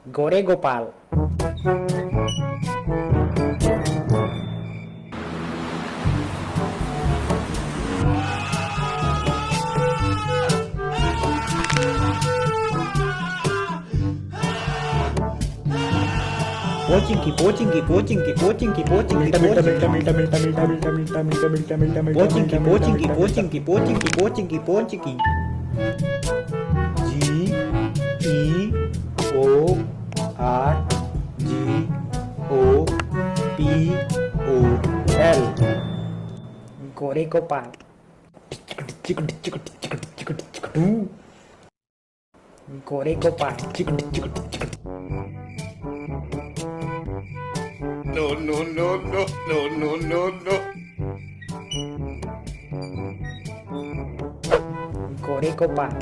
Gore Gopal. Pochinki, pochinki, pochinki, pochinki, pochinki, Milta, milta, milta, pochinki, milta, milta, milta, milta, milta, milta, milta, milta, pochinki, milta, pochinki, milta, pochinki, pochinki, pochinki, pochinki. G E O R G O P O L. Gore Gopal. Gore Gopal. No, no, no, no, no, no, no, no. Gore Gopal.